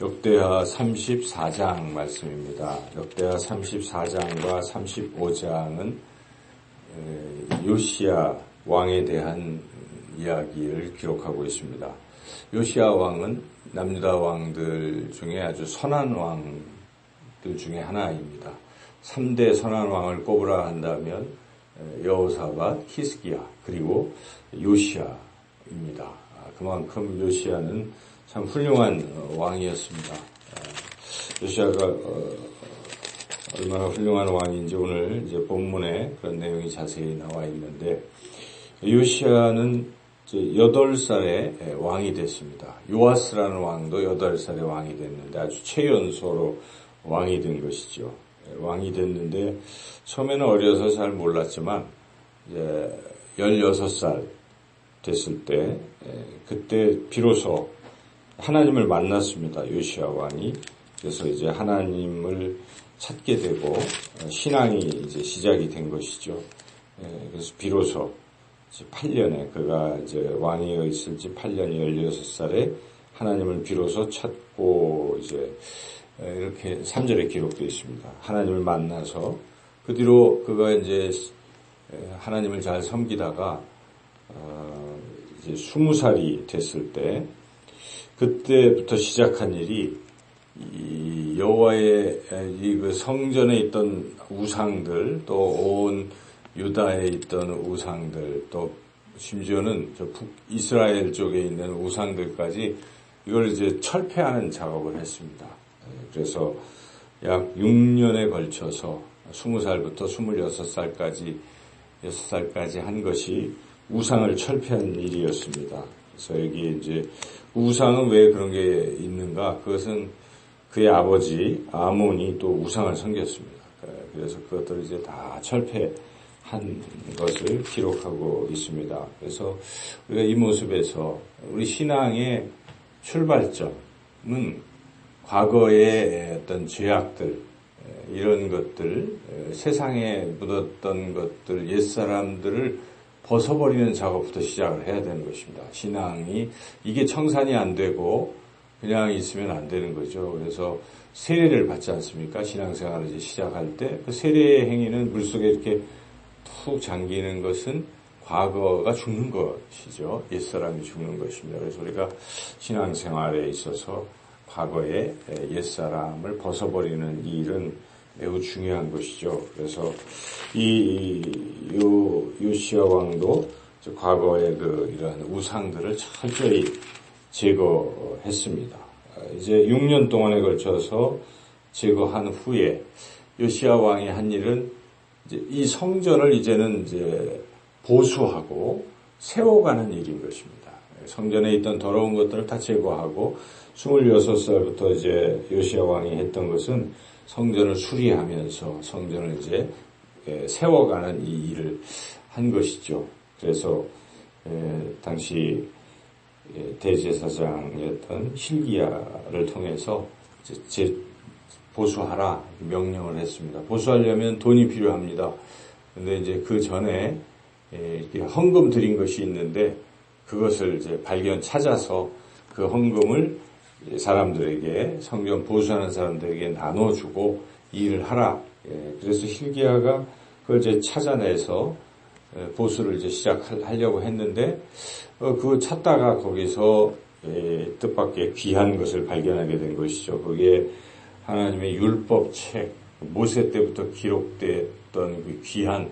역대하 34장 말씀입니다. 역대하 34장과 35장은 요시야 왕에 대한 이야기를 기록하고 있습니다. 요시야 왕은 남유다 왕들 중에 아주 선한 왕들 중에 하나입니다. 3대 선한 왕을 꼽으라 한다면 여호사밧, 히스기야 그리고 요시야입니다. 그만큼 요시야는 참 훌륭한 왕이었습니다. 요시야가 얼마나 훌륭한 왕인지 오늘 이제 본문에 그런 내용이 자세히 나와 있는데, 요시야는 8살에 왕이 됐습니다. 요아스라는 왕도 8살에 왕이 됐는데 아주 최연소로 왕이 된 것이죠. 왕이 됐는데 처음에는 어려서 잘 몰랐지만 이제 16살 됐을 때 그때 비로소 하나님을 만났습니다. 요시야 왕이. 그래서 이제 하나님을 찾게 되고 신앙이 이제 시작이 된 것이죠. 그래서 비로소 8년에 그가 이제 왕이 있을지 8년이 16살에 하나님을 비로소 찾고 이제 이렇게 3절에 기록되어 있습니다. 하나님을 만나서 그 뒤로 그가 이제 하나님을 잘 섬기다가 이제 20살이 됐을 때 그때부터 시작한 일이 이 여호와의 그 성전에 있던 우상들, 또 온 유다에 있던 우상들, 또 심지어는 저 북이스라엘 쪽에 있는 우상들까지 이걸 이제 철폐하는 작업을 했습니다. 그래서 약 6년에 걸쳐서 20살부터 26살까지 6살까지 한 것이 우상을 철폐한 일이었습니다. 그래서 여기 이제 우상은 왜 그런 게 있는가? 그것은 그의 아버지 아몬이 또 우상을 섬겼습니다. 그래서 그것들을 이제 다 철폐한 것을 기록하고 있습니다. 그래서 우리가 이 모습에서 우리 신앙의 출발점은 과거의 어떤 죄악들, 이런 것들, 세상에 묻었던 것들, 옛사람들을 벗어버리는 작업부터 시작을 해야 되는 것입니다. 신앙이 이게 청산이 안 되고 그냥 있으면 안 되는 거죠. 그래서 세례를 받지 않습니까? 신앙생활을 이제 시작할 때 그 세례의 행위는 물속에 이렇게 툭 잠기는 것은 과거가 죽는 것이죠. 옛사람이 죽는 것입니다. 그래서 우리가 신앙생활에 있어서 과거의 옛사람을 벗어버리는 일은 매우 중요한 것이죠. 그래서 요시야 왕도 과거의 이러한 우상들을 철저히 제거했습니다. 이제 6년 동안에 걸쳐서 제거한 후에 요시야 왕이 한 일은 이제 이 성전을 이제는 이제 보수하고 세워가는 일인 것입니다. 성전에 있던 더러운 것들을 다 제거하고 26살부터 이제 요시야 왕이 했던 것은 성전을 수리하면서 성전을 이제 세워가는 이 일을 한 것이죠. 그래서 당시 대제사장이었던 hil기야를 통해서 이제 보수하라 명령을 했습니다. 보수하려면 돈이 필요합니다. 그런데 이제 그 전에 헌금 드린 것이 있는데 그것을 이제 찾아서 그 헌금을 사람들에게, 성전 보수하는 사람들에게 나눠주고 일을 하라. 그래서 hil기야가 그걸 이제 찾아내서 보수를 이제 시작하려고 했는데, 그거 찾다가 거기서 뜻밖의 귀한 것을 발견하게 된 것이죠. 거기에 하나님의 율법책, 모세 때부터 기록됐던 그 귀한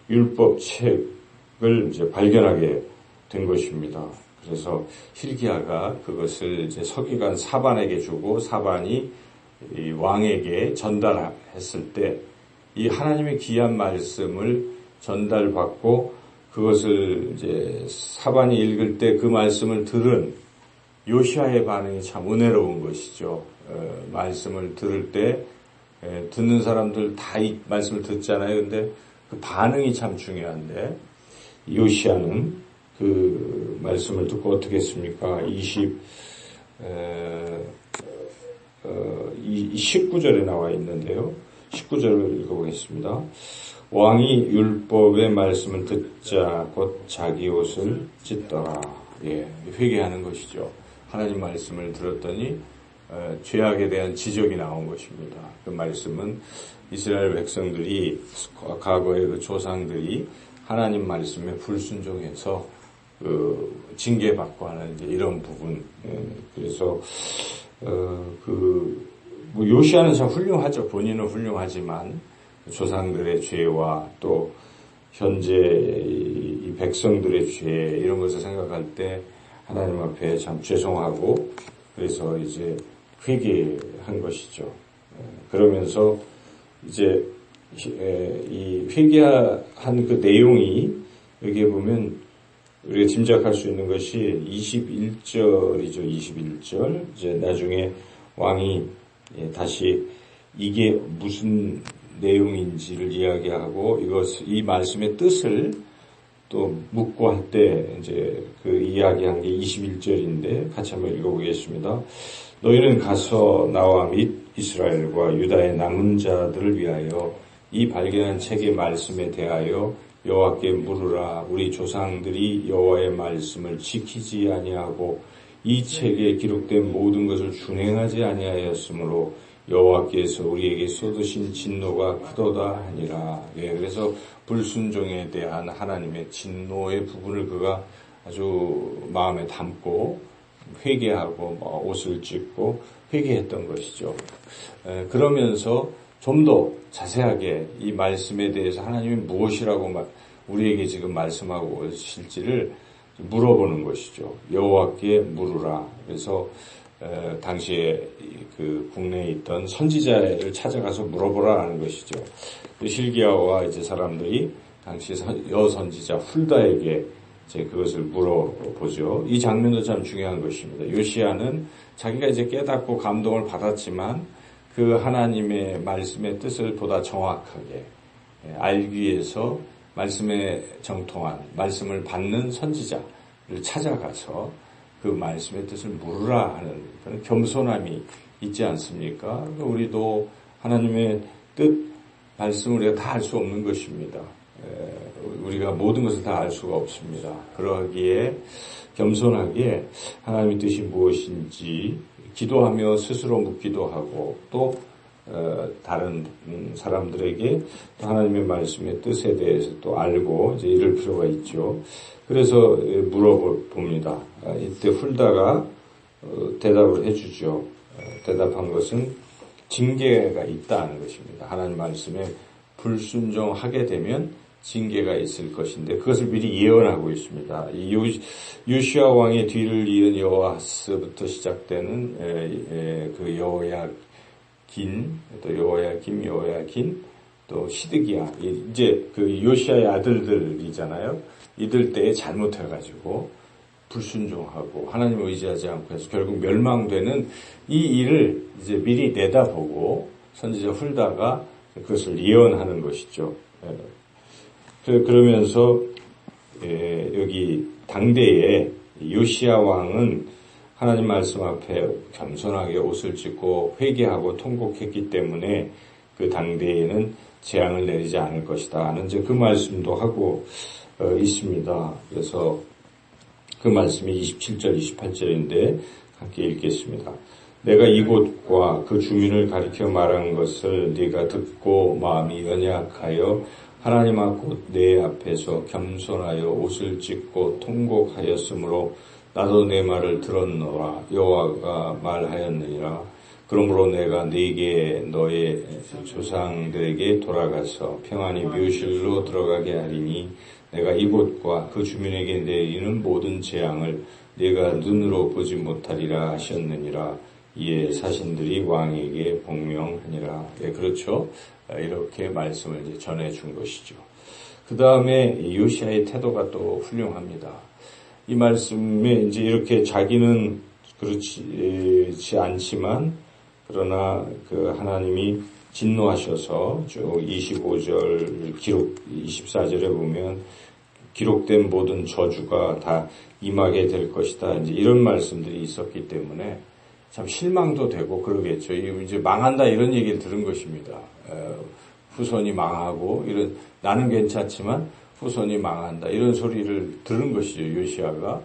율법책을 이제 발견하게 된 것입니다. 그래서 hil기야가 그것을 이제 서기관 사반에게 주고 사반이 이 왕에게 전달했을 때 이 하나님의 귀한 말씀을 전달받고 그것을 이제 사반이 읽을 때 그 말씀을 들은 요시야의 반응이 참 은혜로운 것이죠. 말씀을 들을 때 듣는 사람들 다 이 말씀을 듣잖아요. 근데 그 반응이 참 중요한데 요시야는 그 말씀을 듣고 어떻게 했습니까? 19절에 나와 있는데요. 19절을 읽어보겠습니다. 왕이 율법의 말씀을 듣자 곧 자기 옷을 찢더라. 회개하는 것이죠. 하나님 말씀을 들었더니 죄악에 대한 지적이 나온 것입니다. 그 말씀은 이스라엘 백성들이 과거의 그 조상들이 하나님 말씀에 불순종해서 징계받고 하는 이제 이런 부분. 그래서 뭐 요시아는 참 훌륭하죠. 본인은 훌륭하지만 조상들의 죄와 또 현재 이 백성들의 죄 이런 것을 생각할 때 하나님 앞에 참 죄송하고 그래서 이제 회개한 것이죠. 그러면서 이제 이 회개한 그 내용이 여기에 보면 우리가 짐작할 수 있는 것이 21절이죠. 21절. 이제 나중에 왕이 다시 이게 무슨 내용인지를 이야기하고 이 말씀의 뜻을 또 묻고 할 때 이제 그 이야기한 게 21절인데 같이 한번 읽어보겠습니다. 너희는 가서 나와 및 이스라엘과 유다의 남은 자들을 위하여 이 발견한 책의 말씀에 대하여 여호와께 물으라. 우리 조상들이 여호와의 말씀을 지키지 아니하고 이 책에 기록된 모든 것을 준행하지 아니하였으므로 여호와께서 우리에게 쏟으신 진노가 크도다 하니라. 그래서 불순종에 대한 하나님의 진노의 부분을 그가 아주 마음에 담고 회개하고 옷을 찢고 회개했던 것이죠. 그러면서 좀 더 자세하게 이 말씀에 대해서 하나님이 무엇이라고 우리에게 지금 말씀하고 오실지를 물어보는 것이죠. 여호와께 물으라. 그래서 당시에 그 국내에 있던 선지자를 찾아가서 물어보라라는 것이죠. 실기야와 이제 사람들이 당시 여선지자 훌다에게 이제 그것을 물어보죠. 이 장면도 참 중요한 것입니다. 요시야는 자기가 이제 깨닫고 감동을 받았지만 그 하나님의 말씀의 뜻을 보다 정확하게 알기 위해서 말씀에 정통한 말씀을 받는 선지자를 찾아가서 그 말씀의 뜻을 물으라 하는 그런 겸손함이 있지 않습니까? 우리도 하나님의 뜻, 말씀을 우리가 다 알 수 없는 것입니다. 우리가 모든 것을 다 알 수가 없습니다. 그러기에 겸손하게 하나님의 뜻이 무엇인지 기도하며 스스로 묻기도 하고 또 다른 사람들에게 하나님의 말씀의 뜻에 대해서 또 알고 이제 이럴 필요가 있죠. 그래서 물어봅니다. 이때 훌다가 대답을 해주죠. 대답한 것은 징계가 있다는 것입니다. 하나님 말씀에 불순종하게 되면 징계가 있을 것인데 그것을 미리 예언하고 있습니다. 요시야 왕의 뒤를 이은 여호아스부터 시작되는 그 여호야긴, 또 여호야긴, 또 시드기야 이제 그 요시야의 아들들이잖아요. 이들 때에 잘못해가지고 불순종하고 하나님을 의지하지 않고 해서 결국 멸망되는 이 일을 이제 미리 내다보고 선지자 훌다가 그것을 예언하는 것이죠. 그러면서 여기 당대에 요시야 왕은 하나님 말씀 앞에 겸손하게 옷을 찢고 회개하고 통곡했기 때문에 그 당대에는 재앙을 내리지 않을 것이다 하는 이제 그 말씀도 하고 있습니다. 그래서 그 말씀이 27절, 28절인데 함께 읽겠습니다. 내가 이곳과 그 주민을 가리켜 말한 것을 네가 듣고 마음이 연약하여 하나님 앞 내 앞에서 겸손하여 옷을 찢고 통곡하였으므로 나도 내 말을 들었노라. 여호와가 말하였느니라. 그러므로 내가 네게 너의 조상들에게 돌아가서 평안히 묘실로 들어가게 하리니 내가 이곳과 그 주민에게 내리는 모든 재앙을 네가 눈으로 보지 못하리라 하셨느니라. 이에 사신들이 왕에게 복명하니라. 네, 그렇죠. 이렇게 말씀을 이제 전해준 것이죠. 그 다음에 요시야의 태도가 또 훌륭합니다. 이 말씀에 이제 이렇게 자기는 그렇지 않지만 그러나 그 하나님이 진노하셔서 쭉 25절 기록 24절에 보면 기록된 모든 저주가 다 임하게 될 것이다. 이제 이런 말씀들이 있었기 때문에 참 실망도 되고 그러겠죠. 이제 망한다 이런 얘기를 들은 것입니다. 후손이 망하고 나는 괜찮지만 후손이 망한다 이런 소리를 들은 것이죠. 요시야가.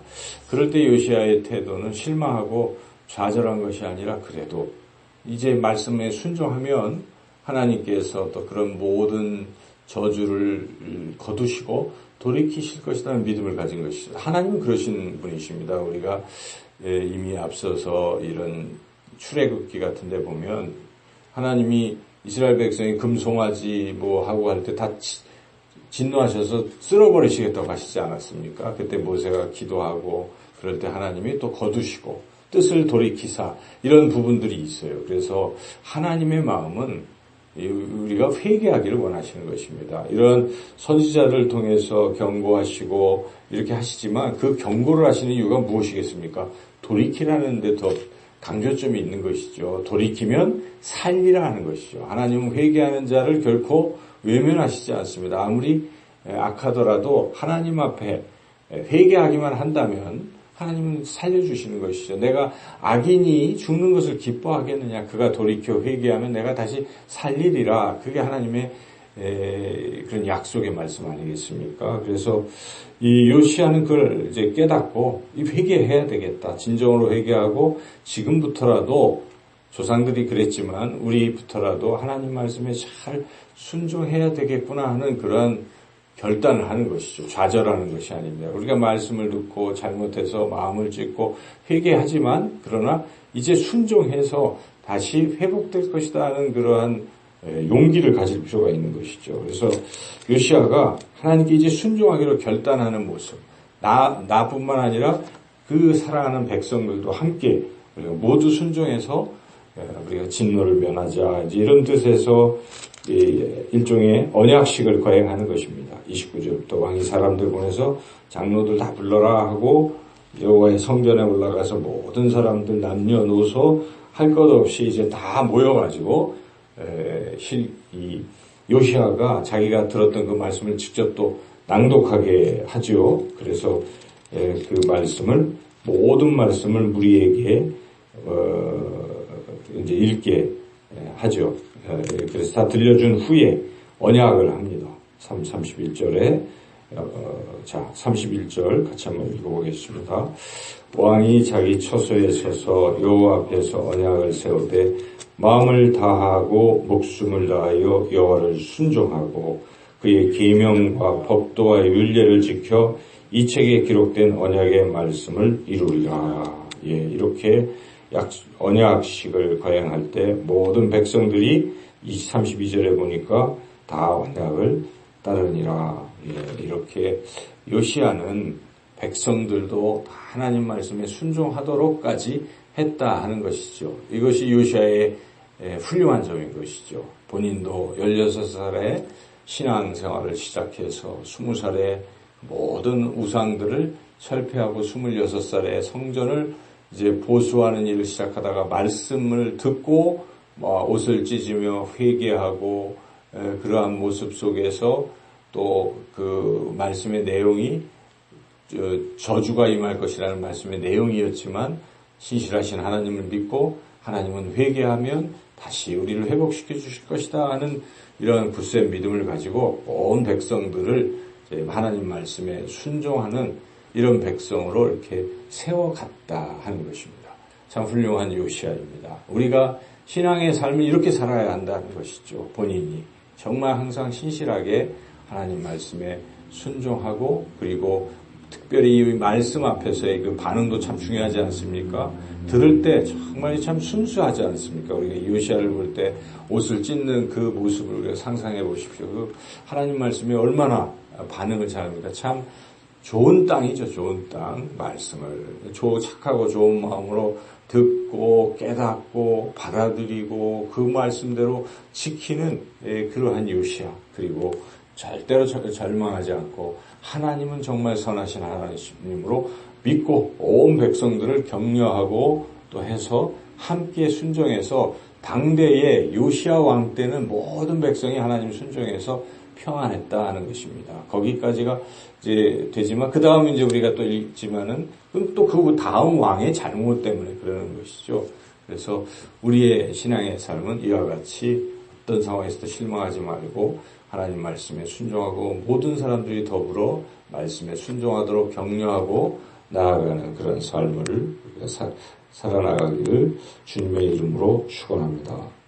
그럴 때 요시야의 태도는 실망하고 좌절한 것이 아니라 그래도 이제 말씀에 순종하면 하나님께서 또 그런 모든 저주를 거두시고 돌이키실 것이라는 믿음을 가진 것이죠. 하나님은 그러신 분이십니다. 우리가 이미 앞서서 이런 출애굽기 같은 데 보면 하나님이 이스라엘 백성이 금송아지 뭐 하고 할 때 다 진노하셔서 쓸어버리시겠다고 하시지 않았습니까? 그때 모세가 기도하고 그럴 때 하나님이 또 거두시고 뜻을 돌이키사 이런 부분들이 있어요. 그래서 하나님의 마음은 우리가 회개하기를 원하시는 것입니다. 이런 선지자를 통해서 경고하시고 이렇게 하시지만 그 경고를 하시는 이유가 무엇이겠습니까? 돌이키라는 데 더 강조점이 있는 것이죠. 돌이키면 살리라 하는 것이죠. 하나님은 회개하는 자를 결코 외면하시지 않습니다. 아무리 악하더라도 하나님 앞에 회개하기만 한다면 하나님은 살려주시는 것이죠. 내가 악인이 죽는 것을 기뻐하겠느냐. 그가 돌이켜 회개하면 내가 다시 살리리라. 그게 하나님의 그런 약속의 말씀 아니겠습니까? 그래서 이 요시아는 그걸 이제 깨닫고 회개해야 되겠다. 진정으로 회개하고 지금부터라도 조상들이 그랬지만 우리부터라도 하나님 말씀에 잘 순종해야 되겠구나 하는 그런 결단을 하는 것이죠. 좌절하는 것이 아닙니다. 우리가 말씀을 듣고 잘못해서 마음을 찢고 회개하지만 그러나 이제 순종해서 다시 회복될 것이다 하는 그러한 용기를 가질 필요가 있는 것이죠. 그래서 요시아가 하나님께 이제 순종하기로 결단하는 모습, 나뿐만 아니라 그 사랑하는 백성들도 함께 우리가 모두 순종해서 우리가 진노를 면하자 이런 뜻에서 일종의 언약식을 거행하는 것입니다. 29절부터 왕이 사람들 보내서 장로들 다 불러라 하고 여호와의 성전에 올라가서 모든 사람들 남녀노소 할 것 없이 이제 다 모여가지고 이 요시아가 자기가 들었던 그 말씀을 직접 또 낭독하게 하죠. 그래서 그 말씀을 모든 말씀을 무리에게 이제 읽게 하죠. 그래서 다 들려준 후에 언약을 합니다. 31절에 자 31절 같이 한번 읽어보겠습니다. 왕이 자기 처소에 서서 여호와 앞에서 언약을 세우되 마음을 다하고 목숨을 다하여 여호와를 순종하고 그의 계명과 법도와 율례를 지켜 이 책에 기록된 언약의 말씀을 이루리라. 이렇게 언약식을 거행할 때 모든 백성들이 32절에 보니까 다 언약을 따르니라. 이렇게 요시아는 백성들도 하나님 말씀에 순종하도록까지 했다 하는 것이죠. 이것이 요시아의 훌륭한 점인 것이죠. 본인도 16살에 신앙생활을 시작해서 20살에 모든 우상들을 철폐하고 26살에 성전을 이제 보수하는 일을 시작하다가 말씀을 듣고 옷을 찢으며 회개하고 그러한 모습 속에서 또 그 말씀의 내용이 저주가 임할 것이라는 말씀의 내용이었지만 신실하신 하나님을 믿고 하나님은 회개하면 다시 우리를 회복시켜 주실 것이다 하는 이런 굳센 믿음을 가지고 온 백성들을 하나님 말씀에 순종하는 이런 백성으로 이렇게 세워갔다 하는 것입니다. 참 훌륭한 요시아입니다. 우리가 신앙의 삶을 이렇게 살아야 한다는 것이죠. 본인이 정말 항상 신실하게 하나님 말씀에 순종하고 그리고 특별히 이 말씀 앞에서의 그 반응도 참 중요하지 않습니까? 들을 때 정말 참 순수하지 않습니까? 우리가 요시아를 볼 때 옷을 찢는 그 모습을 우리가 상상해 보십시오. 그 하나님 말씀이 얼마나 반응을 잘합니까? 참 좋은 땅이죠. 좋은 땅 말씀을 착하고 좋은 마음으로 듣고 깨닫고 받아들이고 그 말씀대로 지키는 그러한 요시아. 그리고 절대로 절망하지 않고 하나님은 정말 선하신 하나님으로 믿고 온 백성들을 격려하고 또 해서 함께 순종해서 당대의 요시아 왕 때는 모든 백성이 하나님 순종해서 평안했다 하는 것입니다. 거기까지가 이제 되지만 그 다음 이제 우리가 또 읽지만은 또 그 다음 왕의 잘못 때문에 그러는 것이죠. 그래서 우리의 신앙의 삶은 이와 같이 어떤 상황에서도 실망하지 말고 하나님 말씀에 순종하고 모든 사람들이 더불어 말씀에 순종하도록 격려하고 나아가는 그런 삶을 살아나가기를 주님의 이름으로 축원합니다.